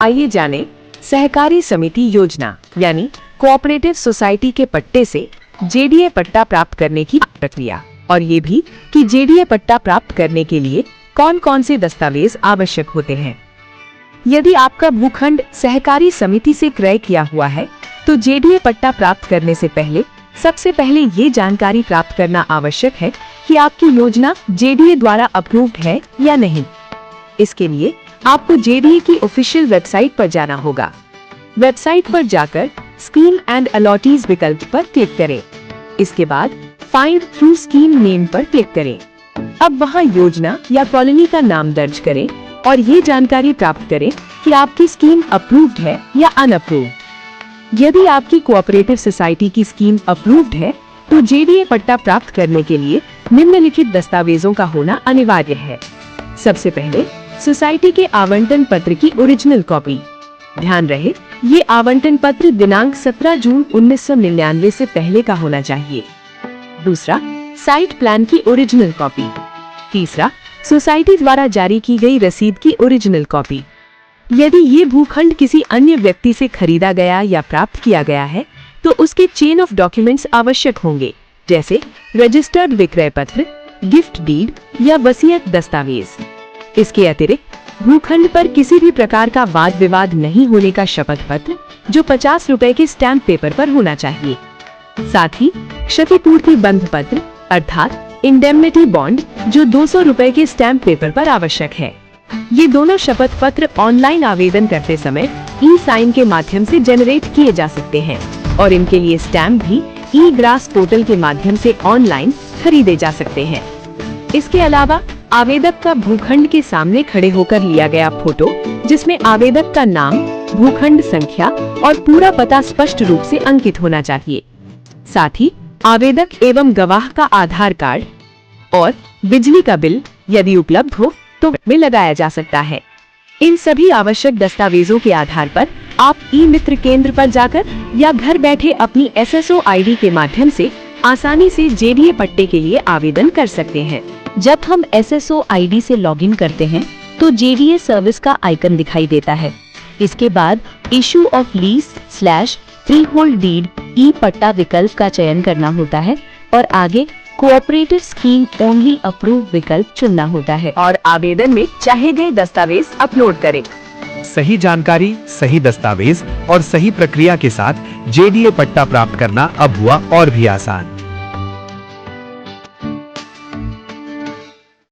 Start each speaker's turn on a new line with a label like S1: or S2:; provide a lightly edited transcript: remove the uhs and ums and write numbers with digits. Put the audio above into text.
S1: आइए जाने सहकारी समिति योजना यानी कोऑपरेटिव सोसाइटी के पट्टे से जेडीए पट्टा प्राप्त करने की प्रक्रिया, और ये भी कि जेडीए पट्टा प्राप्त करने के लिए कौन कौन से दस्तावेज आवश्यक होते हैं। यदि आपका भूखंड सहकारी समिति से क्रय किया हुआ है तो जेडीए पट्टा प्राप्त करने से पहले सबसे पहले ये जानकारी प्राप्त करना आवश्यक है कि आपकी योजना जेडीए द्वारा अप्रूव्ड है या नहीं। इसके लिए आपको जेडीए की ऑफिशियल वेबसाइट पर जाना होगा। वेबसाइट पर जाकर स्कीम एंड अलॉटीज विकल्प पर क्लिक करें। इसके बाद फाइंड थ्रू स्कीम नेम पर क्लिक करें। अब वहां योजना या कॉलोनी का नाम दर्ज करें और ये जानकारी प्राप्त करें कि आपकी स्कीम अप्रूव्ड है या अनअप्रूव्ड। यदि आपकी कोऑपरेटिव सोसाइटी की स्कीम अप्रूव्ड है तो जेडीए पट्टा प्राप्त करने के लिए निम्नलिखित दस्तावेजों का होना अनिवार्य है। सबसे पहले सोसाइटी के आवंटन पत्र की ओरिजिनल कॉपी। ध्यान रहे ये आवंटन पत्र दिनांक 17 जून 1999 से पहले का होना चाहिए। दूसरा, साइट प्लान की ओरिजिनल कॉपी। तीसरा, सोसाइटी द्वारा जारी की गई रसीद की ओरिजिनल कॉपी। यदि ये भूखंड किसी अन्य व्यक्ति से खरीदा गया या प्राप्त किया गया है तो उसके चेन ऑफ डॉक्यूमेंट्स आवश्यक होंगे, जैसे रजिस्टर्ड विक्रय पत्र, गिफ्ट डीड या वसीयत दस्तावेज। इसके अतिरिक्त भूखंड पर किसी भी प्रकार का वाद विवाद नहीं होने का शपथ पत्र जो 50 रुपए के स्टैम्प पेपर पर होना चाहिए। साथ ही क्षतिपूर्ति बंध पत्र अर्थात इंडेमनिटी बॉन्ड जो 200 रुपए के स्टैम्प पेपर पर आवश्यक है। ये दोनों शपथ पत्र ऑनलाइन आवेदन करते समय ई साइन के माध्यम से जनरेट किए जा सकते हैं और इनके लिए स्टैम्प भी ई ग्रास पोर्टल के माध्यम से ऑनलाइन खरीदे जा सकते हैं। इसके अलावा आवेदक का भूखंड के सामने खड़े होकर लिया गया फोटो, जिसमें आवेदक का नाम, भूखंड संख्या और पूरा पता स्पष्ट रूप से अंकित होना चाहिए। साथ ही आवेदक एवं गवाह का आधार कार्ड और बिजली का बिल यदि उपलब्ध हो तो में लगाया जा सकता है। इन सभी आवश्यक दस्तावेजों के आधार पर आप ई मित्र केंद्र पर जाकर या घर बैठे अपनी एसएसओ आईडी के माध्यम से आसानी से जेडीए पट्टे के लिए आवेदन कर सकते हैं।
S2: जब हम एसएसओ आईडी से लॉगिन करते हैं तो जेडीए सर्विस का आइकन दिखाई देता है। इसके बाद issue of lease / freehold deed e पट्टा विकल्प का चयन करना होता है और आगे कोऑपरेटिव स्कीम ओनली अप्रूव विकल्प चुनना होता है
S1: और आवेदन में चाहे गए दस्तावेज अपलोड करें।
S3: सही जानकारी, सही दस्तावेज और सही प्रक्रिया के साथ जेडीए पट्टा प्राप्त करना अब हुआ और भी आसान।